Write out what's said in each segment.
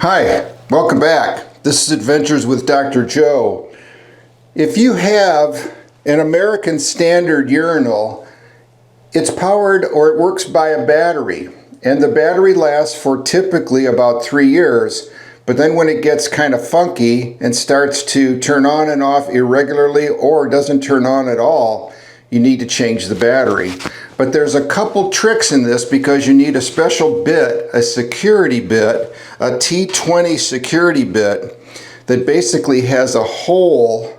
Hi, welcome back. This is Adventures with Dr. Joe. If you have an American Standard urinal, it's powered or it works by a battery, and the battery lasts for typically about 3 years, but then when it gets kind of funky and starts to turn on and off irregularly or doesn't turn on at all, you need to change the battery. But there's a couple tricks in this because you need a special bit, a security bit, a T20 security bit that basically has a hole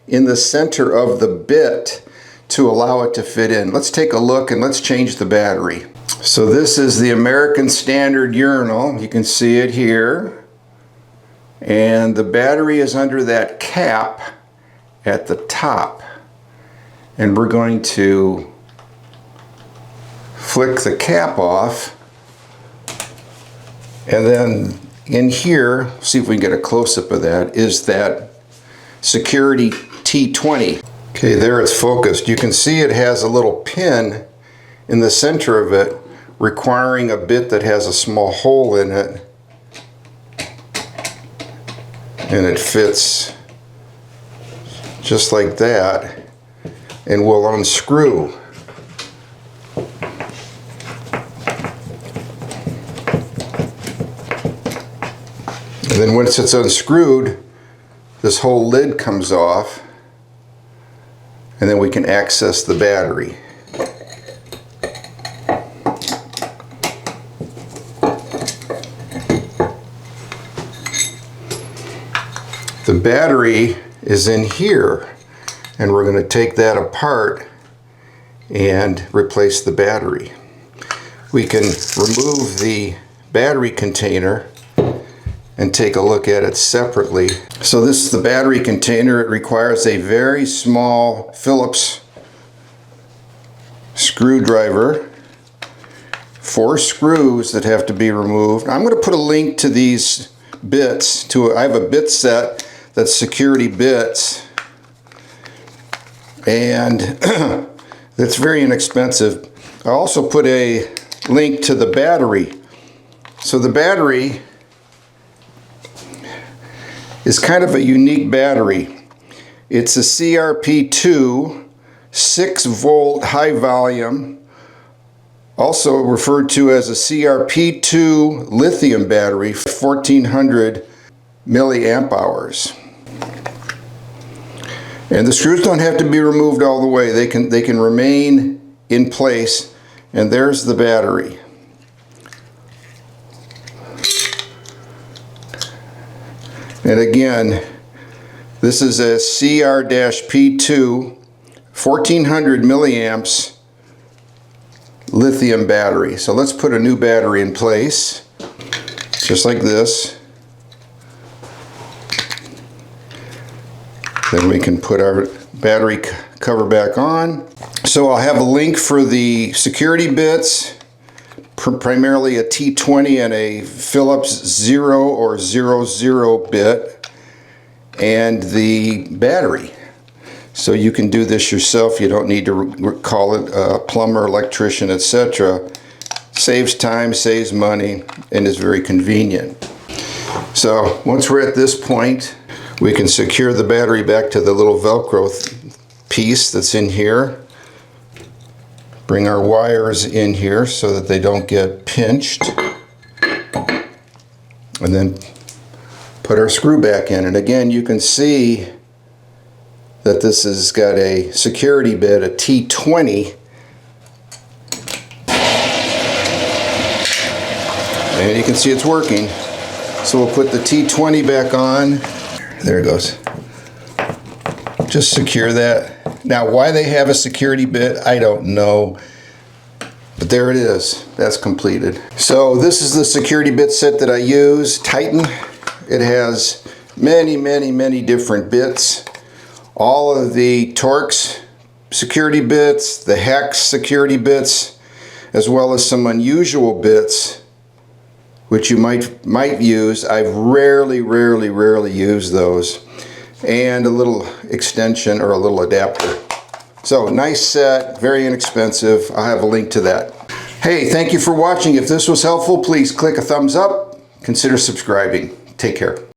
in the center of the bit to allow it to fit in. Let's take a look and let's change the battery. So this is the American Standard urinal. You can see it here. And the battery is under that cap at the top. And we're going to flick the cap off, and then in here, see if we can get a close-up of that, is that security T20. Okay, there it's focused. You can see it has a little pin in the center of it requiring a bit that has a small hole in it, and it fits just like that. And we'll unscrew. And then once it's unscrewed, this whole lid comes off, and then we can access the battery. The battery is in here. And we're going to take that apart and replace the battery. We can remove the battery container and take a look at it separately. So this is the battery container. It requires a very small Phillips screwdriver, 4 screws that have to be removed. I'm going to put a link to these bits. I have a bit set that's security bits, and it's very inexpensive. I also put a link to the battery. So the battery is kind of a unique battery. It's a CRP2 6-volt high volume, also referred to as a CRP2 lithium battery, 1400 milliamp hours. And the screws don't have to be removed all the way. They can remain in place. And there's the battery. And again, this is a CR-P2 1400 milliamps lithium battery. So let's put a new battery in place, just like this. Then we can put our battery cover back on. So I'll have a link for the security bits, primarily a T20 and a Phillips 0 or 00 bit, and the battery. So you can do this yourself. You don't need to call it a plumber, electrician, etc. Saves time, saves money, and is very convenient. So once we're at this point, we can secure the battery back to the little Velcro piece that's in here. Bring our wires in here so that they don't get pinched. And then put our screw back in. And again, you can see that this has got a security bit, a T20. And you can see it's working. So we'll put the T20 back on. There it goes. Just secure that. Now, why they have a security bit, I don't know. But there it is. That's completed. So this is the security bit set that I use, Titan. It has many different bits. All of the Torx security bits, the Hex security bits, as well as some unusual bits which you might use. I've rarely used those. And a little extension or a little adapter. So nice set, very inexpensive. I'll have a link to that. Hey, thank you for watching. If this was helpful, please click a thumbs up, consider subscribing. Take care.